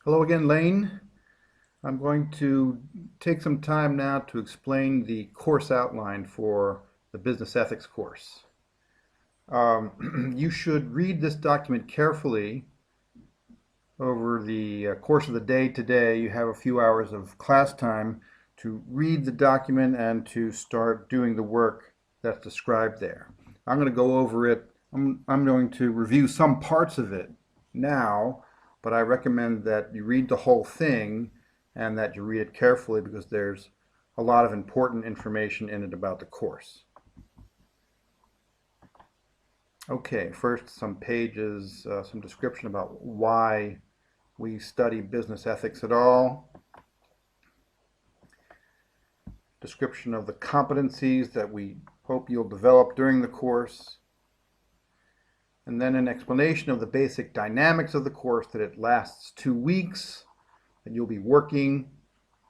Hello again, Lane. I'm going to take some time now to explain the course outline for the business ethics course. You should read this document carefully over the course of the day today. You have a few hours of class time to read the document and to start doing the work that's described there. I'm going to go over it. I'm going to review some parts of it now, but I recommend that you read the whole thing and that you read it carefully because there's a lot of important information in it about the course. Okay, first some pages, some description about why we study business ethics at all. Description of the competencies that we hope you'll develop during the course. And then an explanation of the basic dynamics of the course, that it lasts 2 weeks, that you'll be working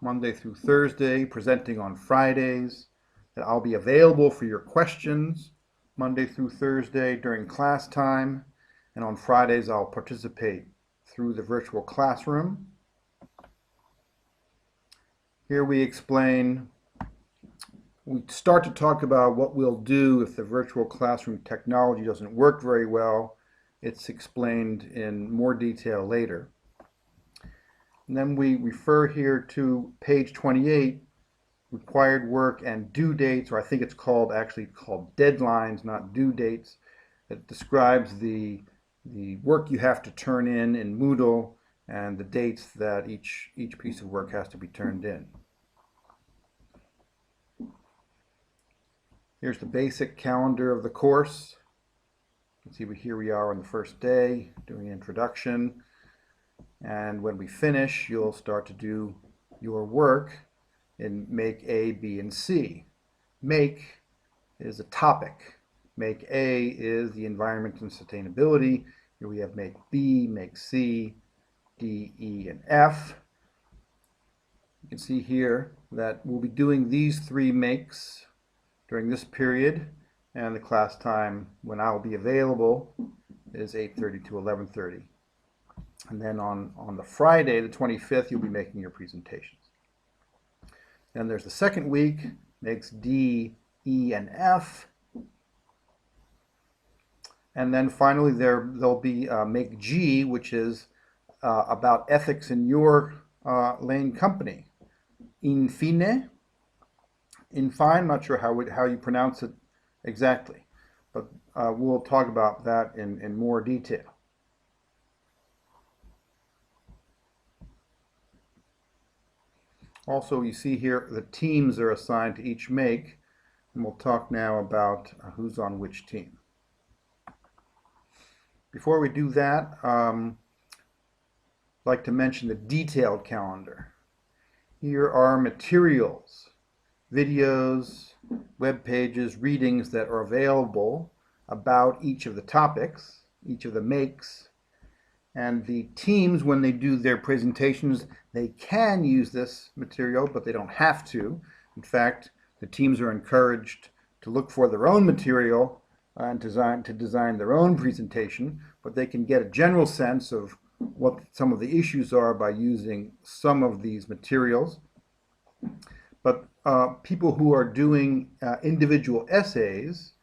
Monday through Thursday, presenting on Fridays, that I'll be available for your questions Monday through Thursday during class time, and on Fridays I'll participate through the virtual classroom. Here we start to talk about what we'll do if the virtual classroom technology doesn't work very well. It's explained in more detail later. And then we refer here to page 28, required work and due dates, or I think it's actually called deadlines, not due dates. It describes the work you have to turn in Moodle and the dates that each piece of work has to be turned in. Here's the basic calendar of the course. You can see here we are on the first day doing introduction. And when we finish, you'll start to do your work in Make A, B, and C. Make is a topic. Make A is the environment and sustainability. Here we have Make B, Make C, D, E, and F. You can see here that we'll be doing these 3 makes during this period, and the class time when I'll be available is 8:30 to 11:30. And then on the Friday, the 25th, you'll be making your presentations. Then there's the second week, makes D, E, and F. And then finally there'll be make G, which is about ethics in your Lane company. Infine, I'm not sure how you pronounce it exactly, but we'll talk about that in more detail. Also, you see here the teams are assigned to each make, and we'll talk now about who's on which team. Before we do that, I'd like to mention the detailed calendar. Here are materials, videos, web pages, readings that are available about each of the topics, each of the makes. And the teams, when they do their presentations, they can use this material, but they don't have to. In fact, the teams are encouraged to look for their own material and to design their own presentation, but they can get a general sense of what some of the issues are by using some of these materials. But people who are doing individual essays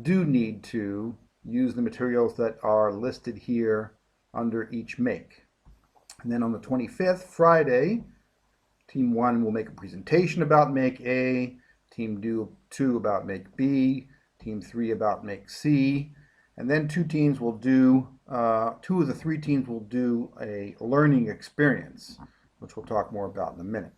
do need to use the materials that are listed here under each make. And then on the 25th, Friday, Team 1 will make a presentation about Make A, Team 2 about Make B, Team 3 about Make C, and then two of the 3 teams will do a learning experience, which we'll talk more about in a minute.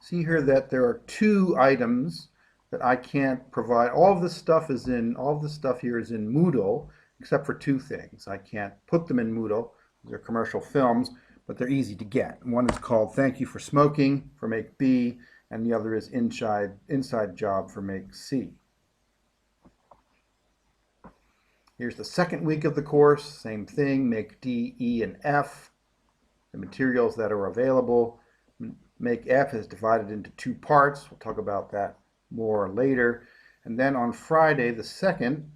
See here that there are 2 items that I can't provide. All of this stuff here is in Moodle, except for 2 things. I can't put them in Moodle. They're commercial films, but they're easy to get. One is called Thank You for Smoking for Make B, and the other is Inside Job for Make C. Here's the second week of the course, same thing, Make D, E, and F. The materials that are available. Make F is divided into 2 parts. We'll talk about that more later. And then on Friday, the 2nd,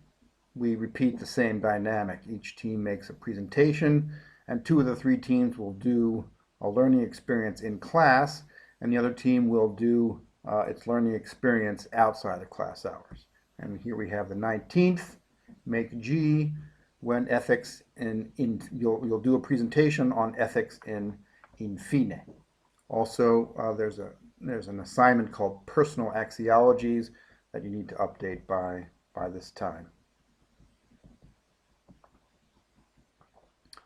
we repeat the same dynamic. Each team makes a presentation, and 2 of the 3 teams will do a learning experience in class, and the other team will do its learning experience outside of class hours. And here we have the 19th, make G, when ethics you'll do a presentation on ethics in Infine. Also, there's an assignment called personal axiologies that you need to update by this time.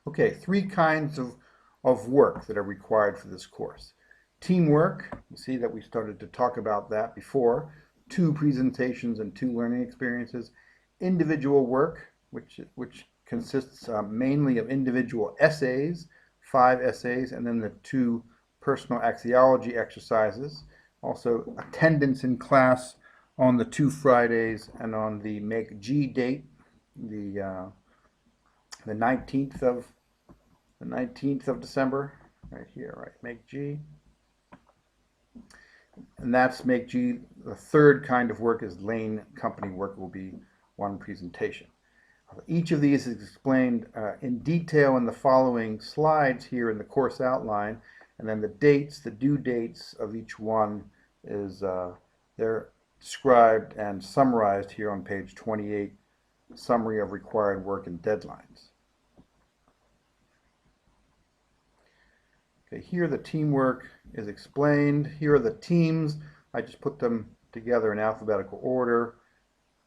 Okay, 3 kinds of work that are required for this course. Teamwork, you see that we started to talk about that before. 2 presentations and 2 learning experiences. Individual work, which consists mainly of individual essays, 5 essays, and then the 2 personal axiology exercises. Also, attendance in class on the 2 Fridays and on the Make G date, the 19th of December, right here, right? Make G. And that's Make G. The 3rd kind of work is lane company work, will be 1 presentation. Each of these is explained in detail in the following slides here in the course outline, and then the dates, the due dates of each one is they're described and summarized here on page 28, summary of required work and deadlines. Okay, here the teamwork is explained. Here are the teams. I just put them together in alphabetical order.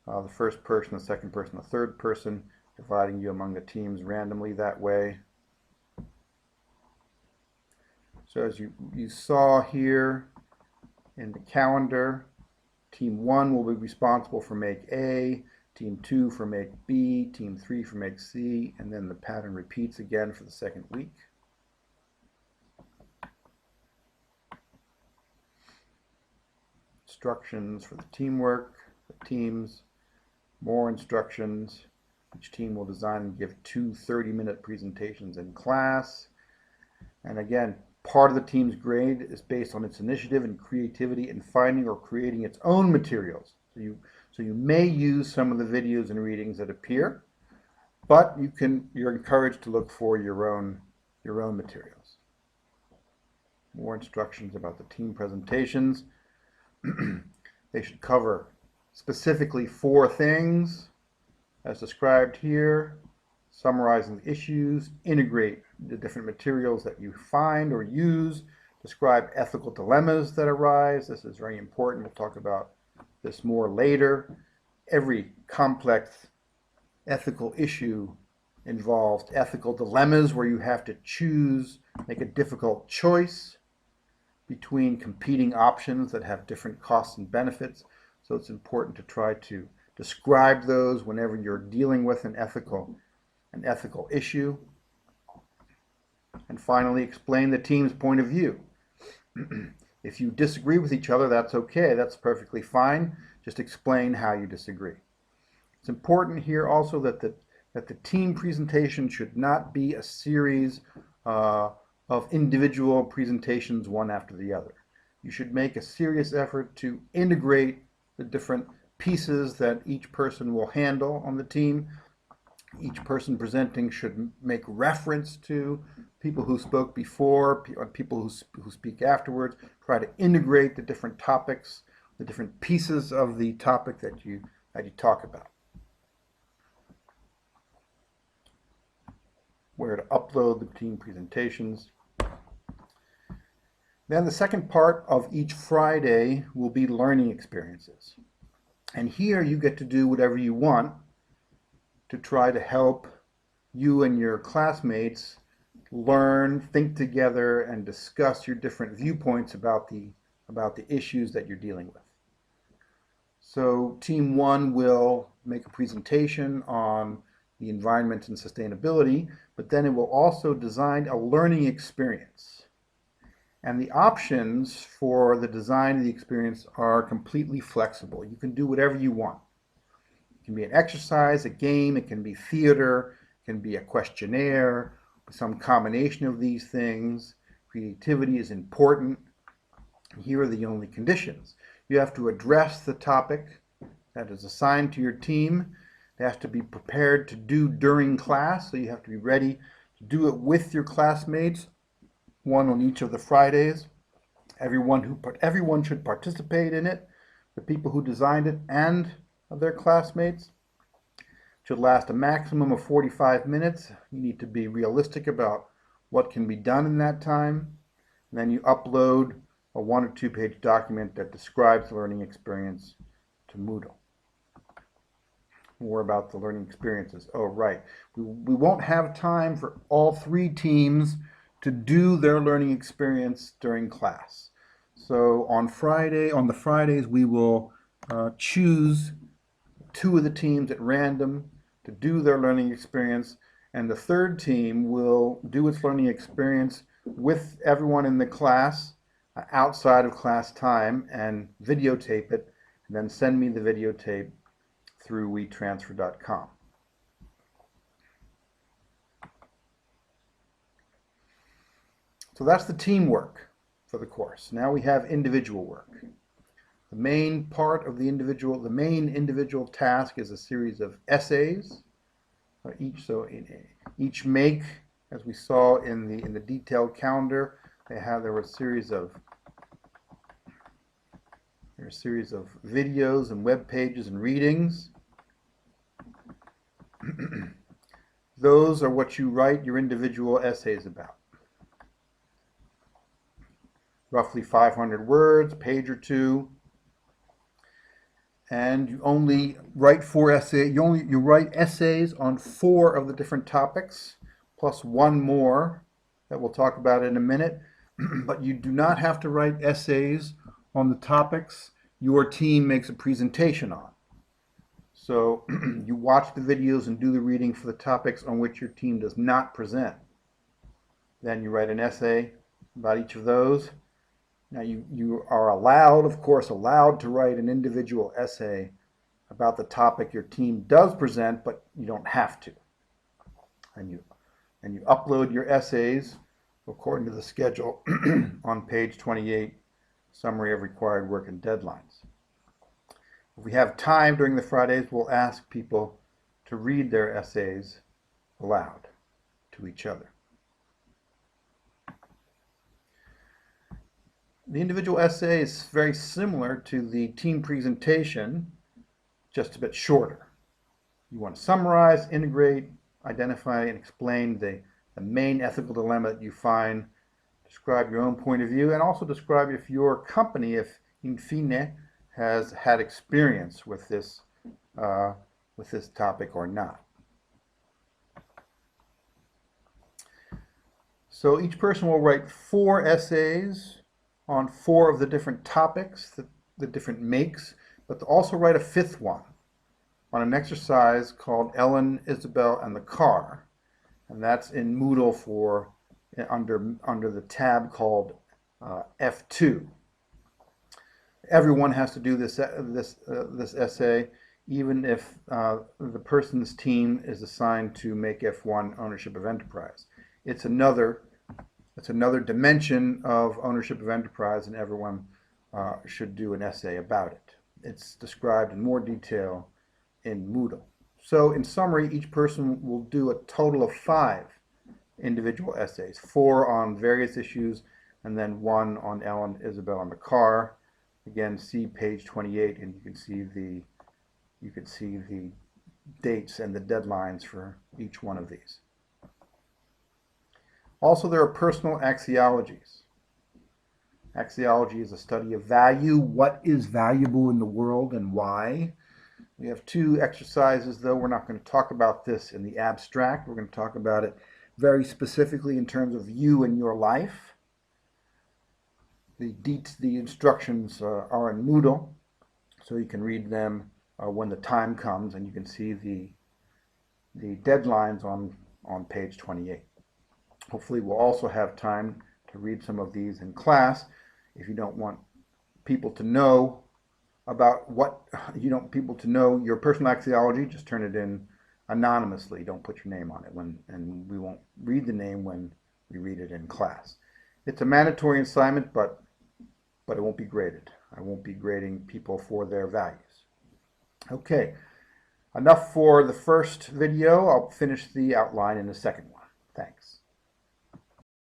The first person, the second person, the third person, dividing you among the teams randomly that way. So as you saw here in the calendar, Team 1 will be responsible for Make A, Team 2 for Make B, Team 3 for Make C, and then the pattern repeats again for the 2nd week. Instructions for the teamwork, the teams, more instructions. Each team will design and give 2 30-minute presentations in class. And again, part of the team's grade is based on its initiative and creativity in finding or creating its own materials. So you may use some of the videos and readings that appear, but you're encouraged to look for your own materials. More instructions about the team presentations. They should cover specifically 4 things as described here: summarizing the issues, integrate the different materials that you find or use, describe ethical dilemmas that arise. This is very important. We'll talk about this more later. Every complex ethical issue involves ethical dilemmas where you have to choose, make a difficult choice between competing options that have different costs and benefits. So it's important to try to describe those whenever you're dealing with an ethical issue. And finally, explain the team's point of view. If you disagree with each other, that's okay. That's perfectly fine. Just explain how you disagree. It's important here also that the team presentation should not be a series of individual presentations one after the other. You should make a serious effort to integrate the different pieces that each person will handle on the team. Each person presenting should make reference to people who spoke before, people who speak afterwards. Try to integrate the different topics, the different pieces of the topic that you talk about. Where to upload the team presentations. Then the second part of each Friday will be learning experiences. And here you get to do whatever you want to try to help you and your classmates learn, think together, and discuss your different viewpoints about the issues that you're dealing with. So Team 1 will make a presentation on the environment and sustainability, but then it will also design a learning experience. And the options for the design of the experience are completely flexible. You can do whatever you want. It can be an exercise, a game, it can be theater, it can be a questionnaire, some combination of these things. Creativity is important. Here are the only conditions. You have to address the topic that is assigned to your team. It has to be prepared to do during class, so you have to be ready to Do it with your classmates, one on each of the Fridays. Everyone should participate in it, the people who designed it and their classmates. It should last a maximum of 45 minutes. You need to be realistic about what can be done in that time. And then you upload a 1 or 2 page document that describes the learning experience to Moodle. More about the learning experiences. Oh, right. We won't have time for all 3 teams to do their learning experience during class. So on the Fridays, we will choose 2 of the teams at random to do their learning experience, and the 3rd team will do its learning experience with everyone in the class outside of class time and videotape it, and then send me the videotape through wetransfer.com. So that's the teamwork for the course. Now we have individual work. The main individual task is a series of essays. Each make, as we saw in the detailed calendar, there were a series of videos and web pages and readings. Those are what you write your individual essays about. Roughly 500 words, a page or 2. And you only write 4 essays. You write essays on 4 of the different topics, plus 1 more that we'll talk about in a minute. But you do not have to write essays on the topics your team makes a presentation on. So you watch the videos and do the reading for the topics on which your team does not present. Then you write an essay about each of those. Now you are allowed to write an individual essay about the topic your team does present, but you don't have to. And you upload your essays according to the schedule on page 28, summary of required work and deadlines. If we have time during the Fridays, we'll ask people to read their essays aloud to each other. The individual essay is very similar to the team presentation, just a bit shorter. You want to summarize, integrate, identify, and explain the main ethical dilemma that you find, describe your own point of view, and also describe if your company, if Infine, has had experience with this topic or not. So each person will write 4 essays on 4 of the different topics, the different makes, but to also write a 5th one on an exercise called Ellen, Isabel, and the Car. And that's in Moodle under the tab called F2. Everyone has to do this essay, even if the person's team is assigned to make F1 ownership of enterprise. It's another dimension of ownership of enterprise, and everyone should do an essay about it. It's described in more detail in Moodle. So in summary, each person will do a total of 5 individual essays, 4 on various issues, and then 1 on Ellen, Isabel, and the Car. Again, see page 28, and you can see the dates and the deadlines for each one of these. Also, there are personal axiologies. Axiology is a study of value. What is valuable in the world and why? We have 2 exercises, though. We're not going to talk about this in the abstract. We're going to talk about it very specifically in terms of you and your life. The instructions are in Moodle, so you can read them when the time comes, and you can see the deadlines on page 28. Hopefully we'll also have time to read some of these in class. If you don't want people to know your personal axiology, just turn it in anonymously. Don't put your name on it, and we won't read the name when we read it in class. It's a mandatory assignment, but it won't be graded. I won't be grading people for their values. Okay, enough for the first video. I'll finish the outline in the second one. Thanks.